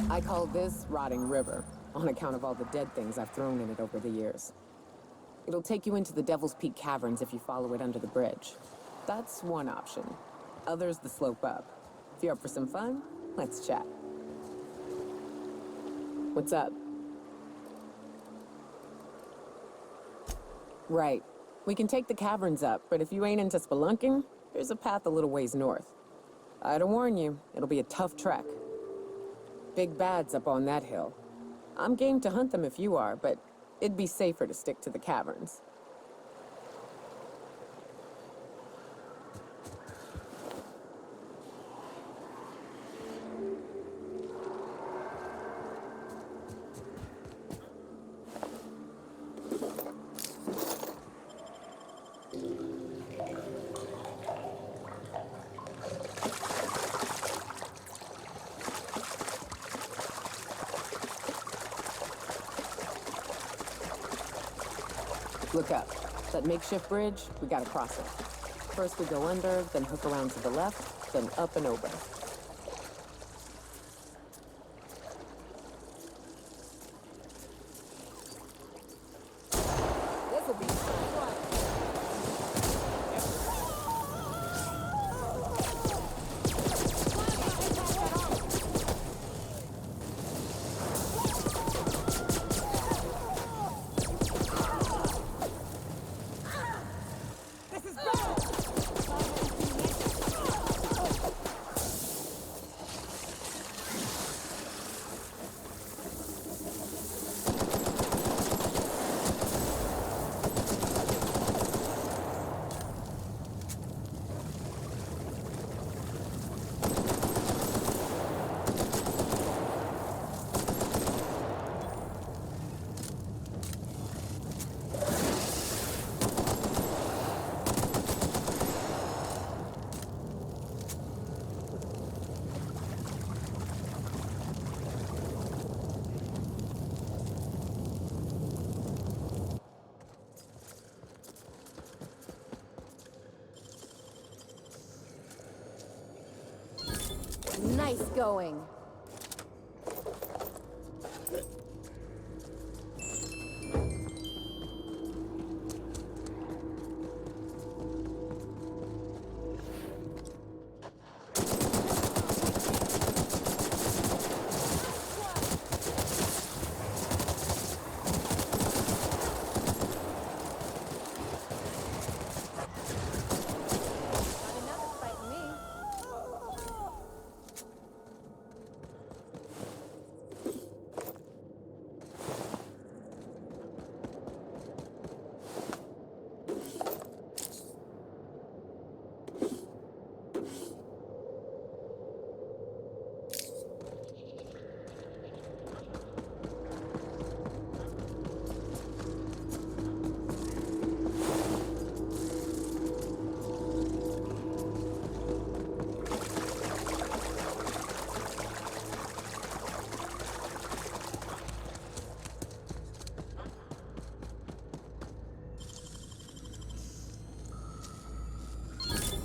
I call this Rotting River, on account of all the dead things I've thrown in it over the years. It'll take you into the Devil's Peak Caverns if you follow it under the bridge. That's one option. Others the slope up. If you're up for some fun, let's chat. What's up? Right. We can take the caverns up, but if you ain't into spelunking, there's a path a little ways north. I'd warn you, it'll be a tough trek. Big bad's up on that hill. I'm game to hunt them if you are, but it'd be safer to stick to the caverns. Look up. That makeshift bridge, we gotta cross it. First we go under, then hook around to the left, then up and over. This'll be fun. Nice going.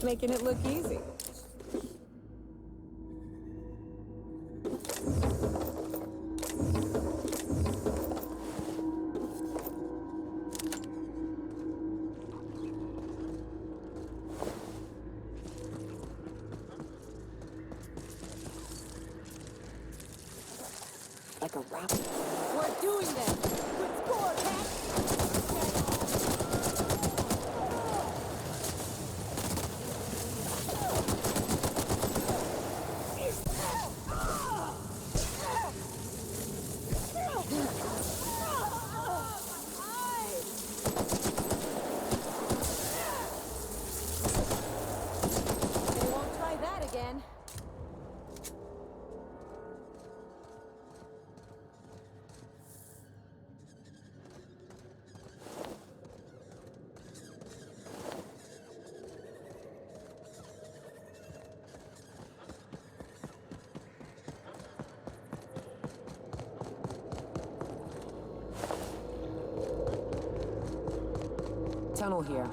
Making it look easy. Like a rocket. We're doing this! Good score, Cat! They won't try that again. Tunnel here.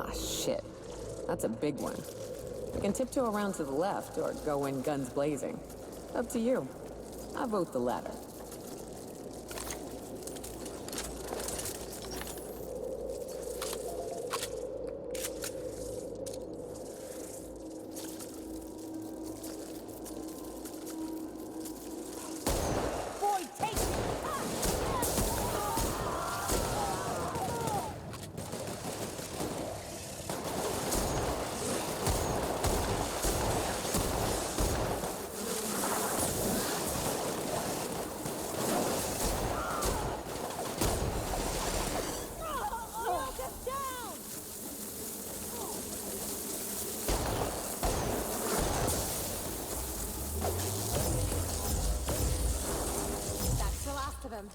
Ah, shit. That's a big one. We can tiptoe around to the left or go in guns blazing. Up to you. I vote the latter. Boy, take it! Lock us down! That's the last of them.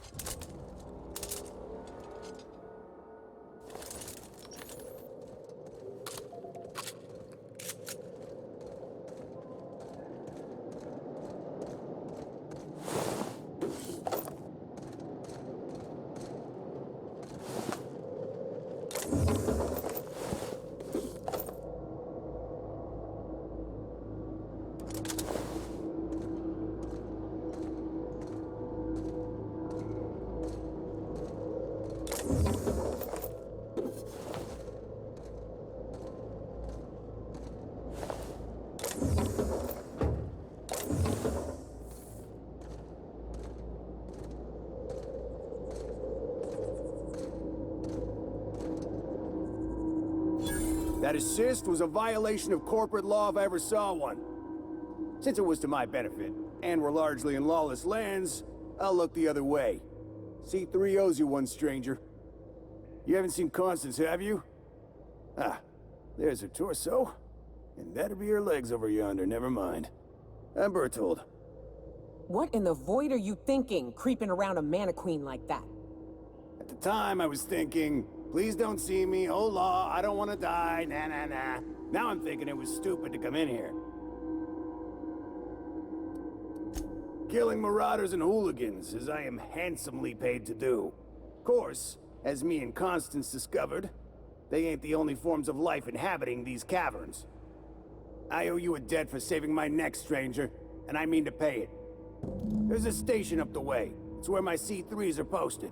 That assist was a violation of corporate law if I ever saw one. Since it was to my benefit, and we're largely in lawless lands, I'll look the other way. C3 owes you one, stranger. You haven't seen Constance, have you? Ah, there's her torso. And that'll be her legs over yonder, never mind. I'm Bertold. What in the void are you thinking, creeping around a mannequin like that? At the time, I was thinking, please don't see me, oh law, I don't want to die, nah nah nah. Now I'm thinking it was stupid to come in here. Killing marauders and hooligans, as I am handsomely paid to do. Of course, as me and Constance discovered, they ain't the only forms of life inhabiting these caverns. I owe you a debt for saving my neck, stranger, and I mean to pay it. There's a station up the way. It's where my C3s are posted.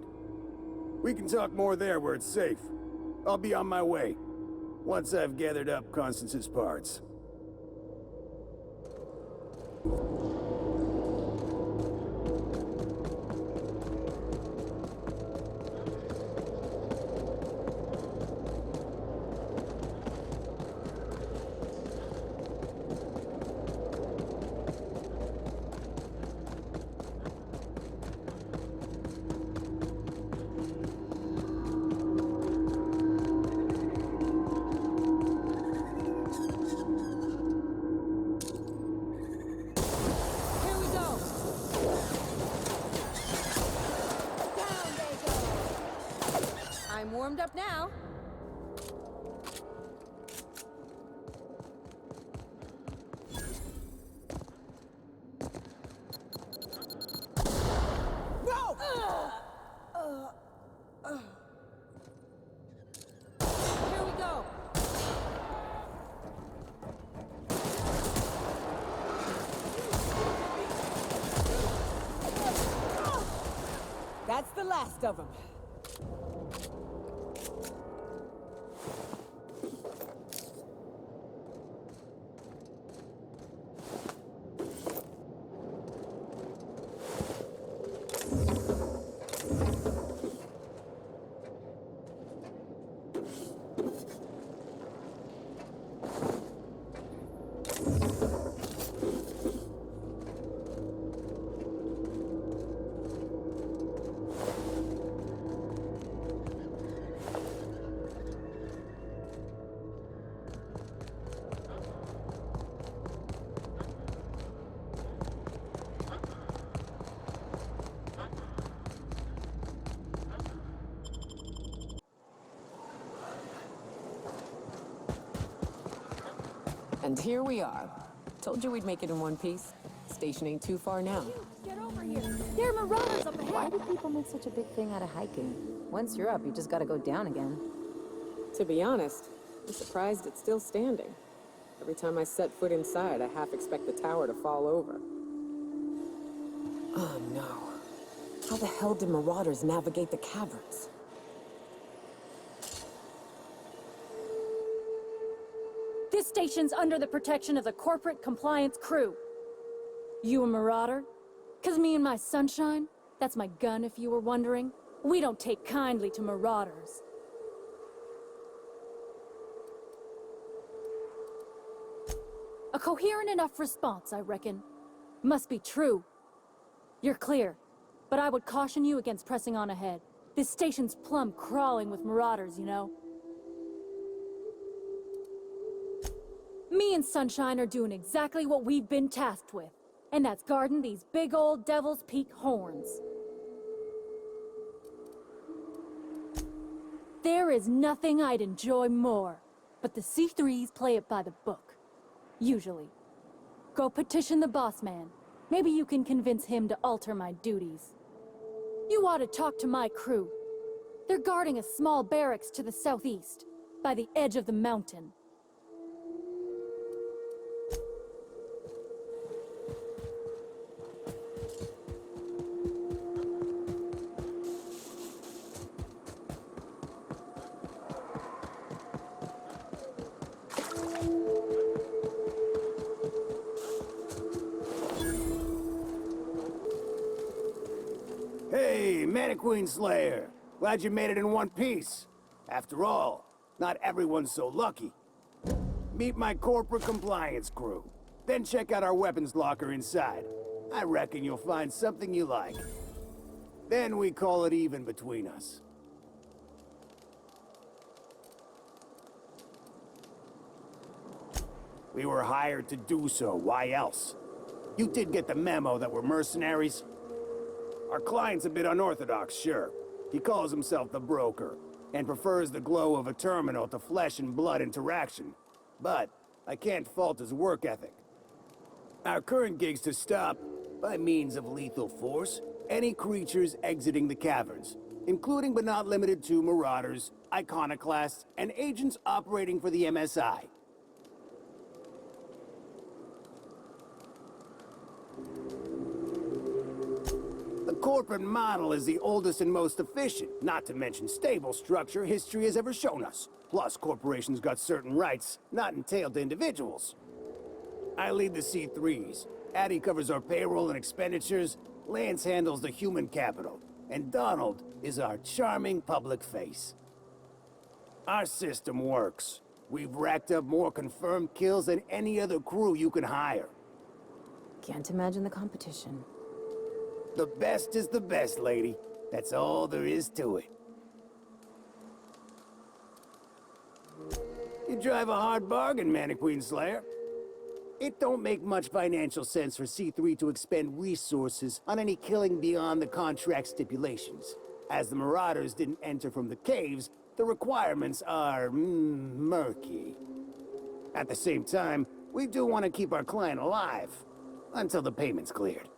We can talk more there where it's safe. I'll be on my way, once I've gathered up Constance's parts. Here we go! Down they go! I'm warmed up now. No! Here we go! That's the last of them. And here we are. Told you we'd make it in one piece. Station ain't too far now. Get over here! There are marauders up Why ahead! do people make such a big thing out of hiking? Once you're up, you just gotta go down again. To be honest, I'm surprised it's still standing. Every time I set foot inside, I half expect the tower to fall over. Oh no. How the hell did marauders navigate the caverns? This station's under the protection of the Corporate Compliance Crew. You a marauder? 'Cause me and my sunshine, that's my gun if you were wondering, we don't take kindly to marauders. A coherent enough response, I reckon. Must be true. You're clear, but I would caution you against pressing on ahead. This station's plumb crawling with marauders, you know? Me and Sunshine are doing exactly what we've been tasked with, and that's guarding these big old Devil's Peak horns. There is nothing I'd enjoy more, but the C3s play it by the book. Usually. Go petition the boss man. Maybe you can convince him to alter my duties. You ought to talk to my crew. They're guarding a small barracks to the southeast, by the edge of the mountain. Hey, Mannequin Slayer! Glad you made it in one piece. After all, not everyone's so lucky. Meet my corporate compliance crew. Then check out our weapons locker inside. I reckon you'll find something you like. Then we call it even between us. We were hired to do so, why else? You did get the memo that we're mercenaries? Our client's a bit unorthodox, sure. He calls himself the broker, and prefers the glow of a terminal to flesh and blood interaction. But I can't fault his work ethic. Our current gig's to stop, by means of lethal force, any creatures exiting the caverns, including but not limited to marauders, iconoclasts, and agents operating for the MSI. The corporate model is the oldest and most efficient, not to mention stable structure history has ever shown us. Plus, corporations got certain rights not entailed to individuals. I lead the C3s. Addie covers our payroll and expenditures, Lance handles the human capital, and Donald is our charming public face. Our system works. We've racked up more confirmed kills than any other crew you can hire. Can't imagine the competition. The best is the best, lady. That's all there is to it. You drive a hard bargain, Mannequin Slayer. It don't make much financial sense for C3 to expend resources on any killing beyond the contract stipulations. As the Marauders didn't enter from the caves, the requirements are murky. At the same time, we do want to keep our client alive, until the payment's cleared.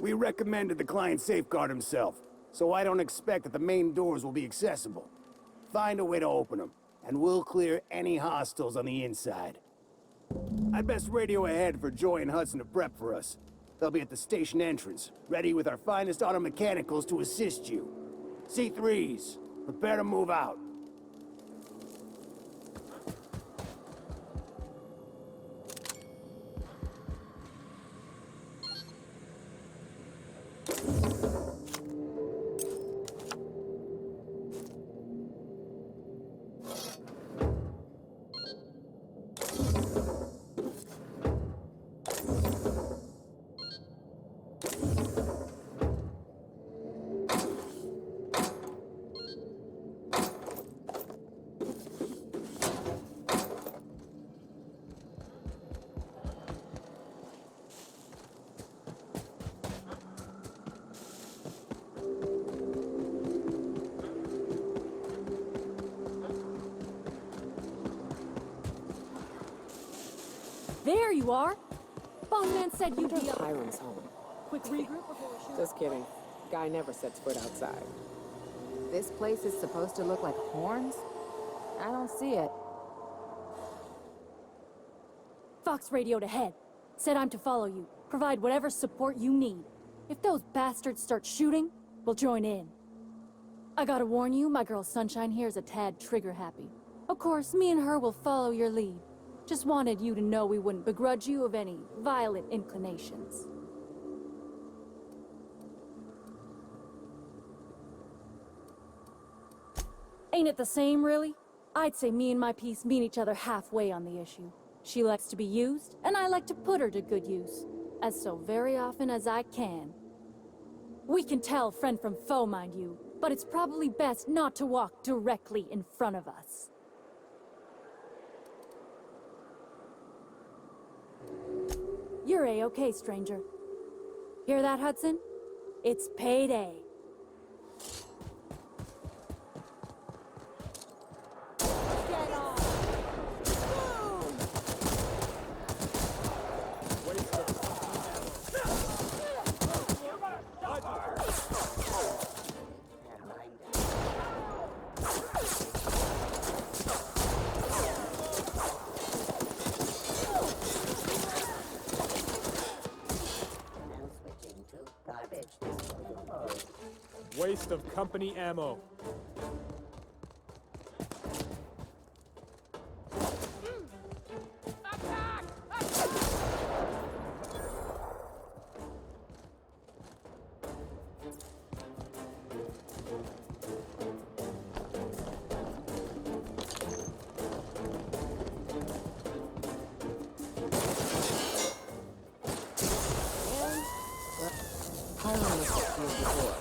We recommended the client safeguard himself, so I don't expect that the main doors will be accessible. Find a way to open them, and we'll clear any hostiles on the inside. I'd best radio ahead for Joy and Hudson to prep for us. They'll be at the station entrance, ready with our finest auto mechanicals to assist you. C3s, prepare to move out. There you are! Bongman said you'd be up. Hiram's home. Quick regroup before we shoot. Just kidding. Guy never sets foot outside. This place is supposed to look like horns? I don't see it. Fox radioed ahead. Said I'm to follow you. Provide whatever support you need. If those bastards start shooting, we'll join in. I gotta warn you, my girl Sunshine here is a tad trigger-happy. Of course, me and her will follow your lead. Just wanted you to know we wouldn't begrudge you of any violent inclinations. Ain't it the same, really? I'd say me and my piece meet each other halfway on the issue. She likes to be used, and I like to put her to good use. As so very often as I can. We can tell friend from foe, mind you, but it's probably best not to walk directly in front of us. You're A-okay, stranger. Hear that, Hudson? It's payday. Get off! Boom! Waste of company ammo. Hiram must have sealed the door.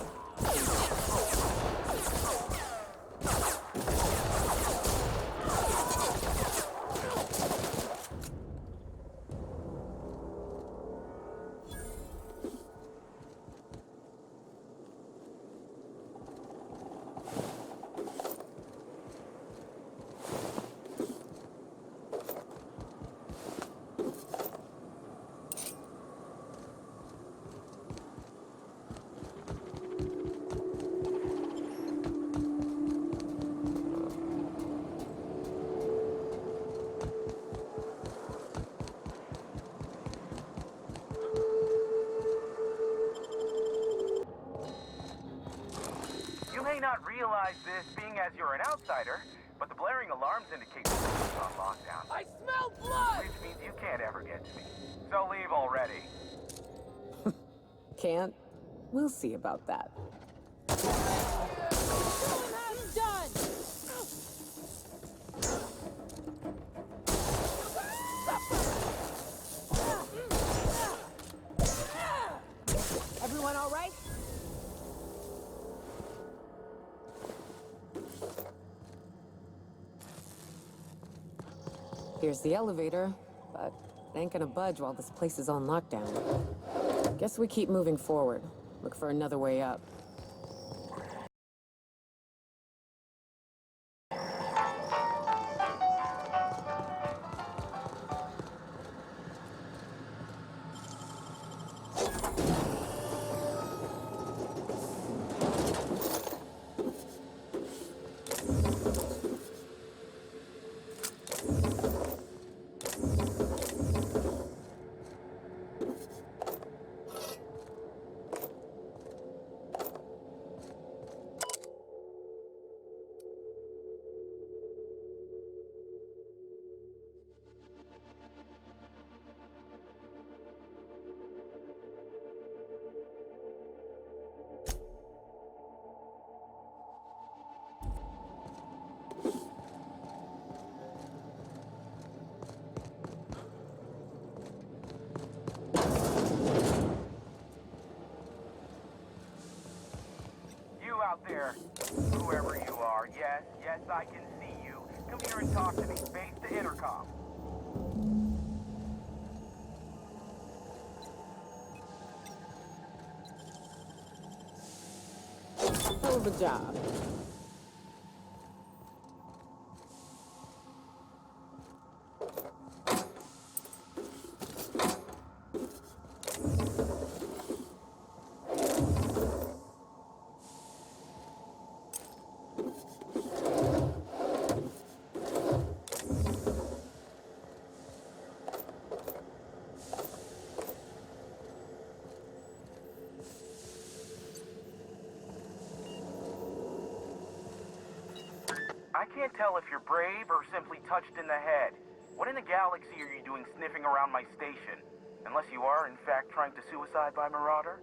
You may not realize this, being as you're an outsider, but the blaring alarms indicate the place is on lockdown. I smell blood! Which means you can't ever get to me. So leave already. Can't? We'll see about that. Done! Everyone all right? Here's the elevator, but it ain't gonna budge while this place is on lockdown. Guess we keep moving forward. Look for another way up. Out there, whoever you are, yes, I can see you. Come here and talk to me. Face the intercom. Hell of a job. can't tell if you're brave or simply touched in the head. What in the galaxy are you doing sniffing around my station? Unless you are, in fact, trying to suicide by Marauder?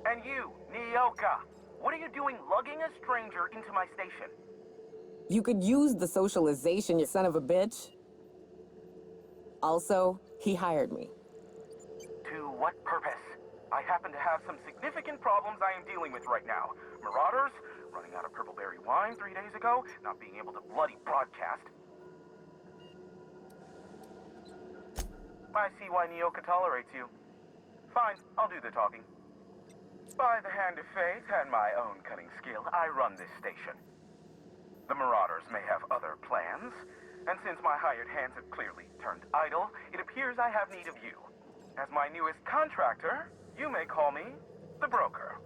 And you, Nyoka, what are you doing lugging a stranger into my station? You could use the socialization, you son of a bitch. Also, he hired me. To what purpose? I happen to have some significant problems I am dealing with right now. Marauders, running out of purple berry wine 3 days ago, not being able to bloody broadcast. I see why Nyoka tolerates you. Fine, I'll do the talking. By the hand of fate and my own cunning skill, I run this station. The Marauders may have other plans, and since my hired hands have clearly turned idle, it appears I have need of you. As my newest contractor, you may call me the Broker.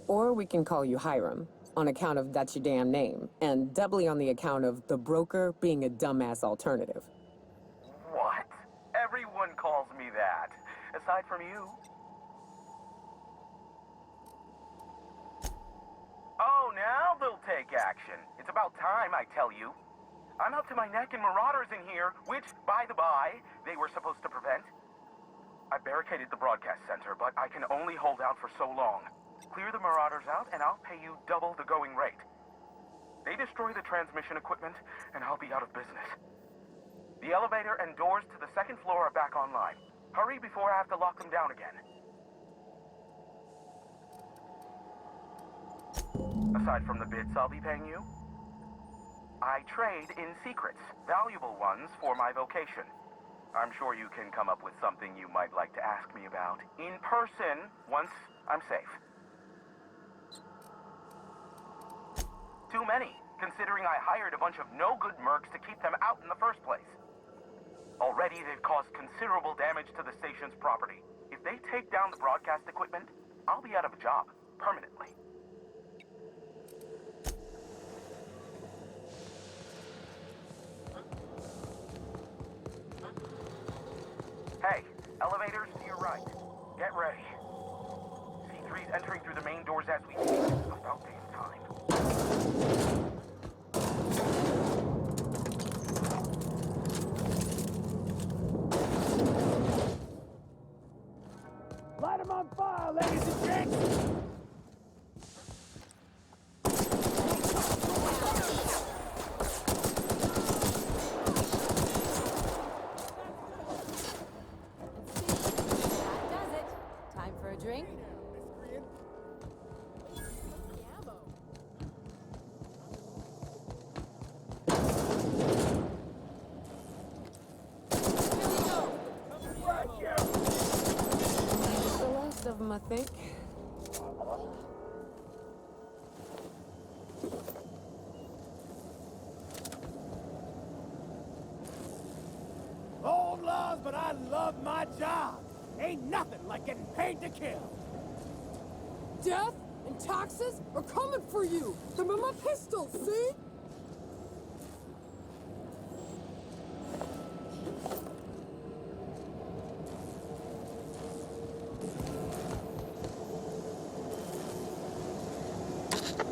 Or we can call you Hiram, on account of that's your damn name, and doubly on the account of the Broker being a dumbass alternative. What? Everyone calls me that, aside from you. Oh, now they'll take action. It's about time, I tell you. I'm up to my neck in Marauders in here, which, by the by, they were supposed to prevent. I barricaded the broadcast center, but I can only hold out for so long. Clear the Marauders out, and I'll pay you double the going rate. They destroy the transmission equipment, and I'll be out of business. The elevator and doors to the second floor are back online. Hurry before I have to lock them down again. Aside from the bits I'll be paying you, I trade in secrets, valuable ones for my vocation. I'm sure you can come up with something you might like to ask me about in person once I'm safe. Too many, considering I hired a bunch of no-good mercs to keep them out in the first place. Already, they've caused considerable damage to the station's property. If they take down the broadcast equipment, I'll be out of a job, permanently. Hey, elevators to your right. Get ready. C3's entering through the main doors as we speak. About damn time. Light 'em on fire, ladies and gents! That does it. Time for a drink? The last of them, I think. Old laws, but I love my job. Ain't nothing like getting paid to kill. Death and taxes are coming for you! Them are my pistols, see?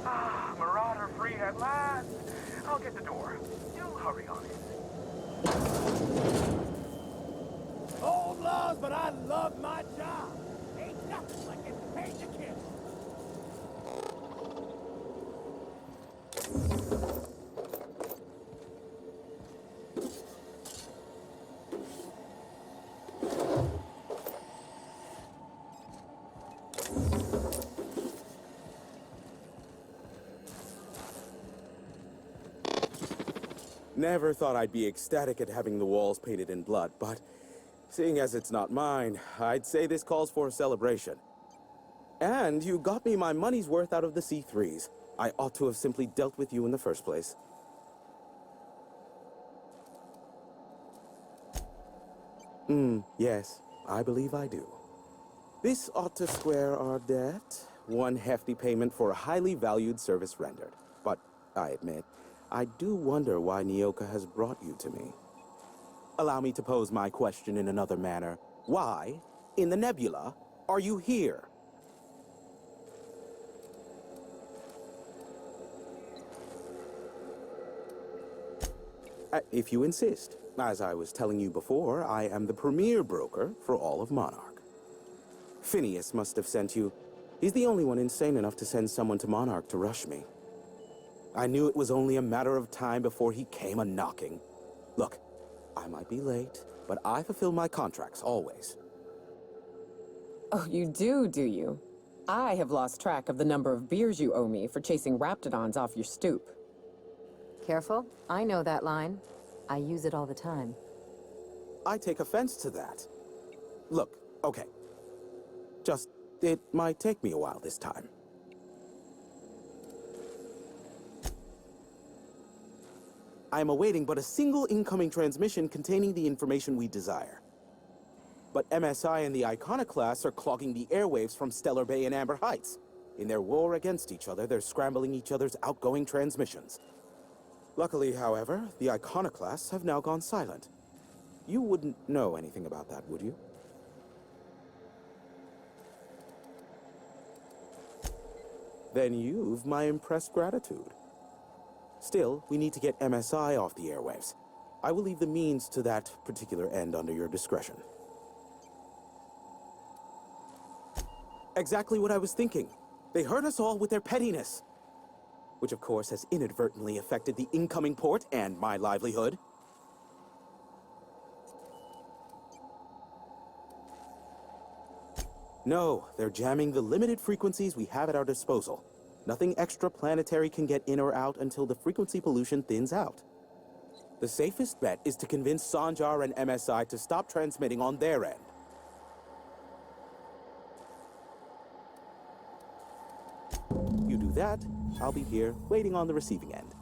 Ah, Marauder free at last. I'll get the door. You hurry on it. Old laws, but I love my job. Ain't nothing like getting paid to kill. Never thought I'd be ecstatic at having the walls painted in blood, but seeing as it's not mine, I'd say this calls for a celebration. And you got me my money's worth out of the C3s. I ought to have simply dealt with you in the first place. Yes, I believe I do. This ought to square our debt. One hefty payment for a highly valued service rendered. But I admit, I do wonder why Nyoka has brought you to me. Allow me to pose my question in another manner. Why, in the nebula, are you here? If you insist. As I was telling you before, I am the premier broker for all of Monarch. Phineas must have sent you. He's the only one insane enough to send someone to Monarch to rush me. I knew it was only a matter of time before he came a-knocking. Look, I might be late, but I fulfill my contracts, always. Oh, you do you? I have lost track of the number of beers you owe me for chasing raptidons off your stoop. Careful, I know that line. I use it all the time. I take offense to that. Look, okay. Just, it might take me a while this time. I am awaiting but a single incoming transmission containing the information we desire. But MSI and the Iconoclasts are clogging the airwaves from Stellar Bay and Amber Heights. In their war against each other, they're scrambling each other's outgoing transmissions. Luckily, however, the Iconoclasts have now gone silent. You wouldn't know anything about that, would you? Then you've my impressed gratitude. Still, we need to get MSI off the airwaves. I will leave the means to that particular end under your discretion. Exactly what I was thinking. They hurt us all with their pettiness. Which, of course, has inadvertently affected the incoming port and my livelihood. No, they're jamming the limited frequencies we have at our disposal. Nothing extraplanetary can get in or out until the frequency pollution thins out. The safest bet is to convince Sanjar and MSI to stop transmitting on their end. You do that, I'll be here, waiting on the receiving end.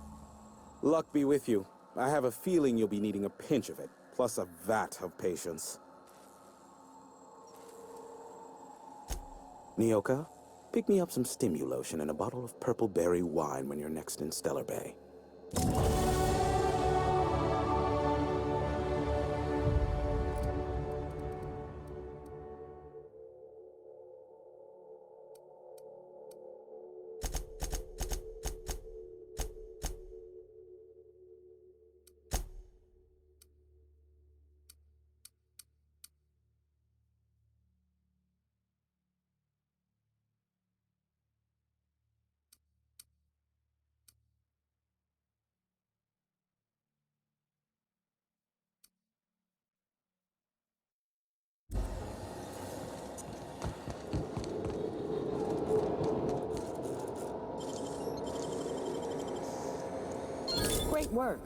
Luck be with you. I have a feeling you'll be needing a pinch of it, plus a vat of patience. Nyoka, pick me up some Stimulotion and a bottle of purple berry wine when you're next in Stellar Bay. Great work.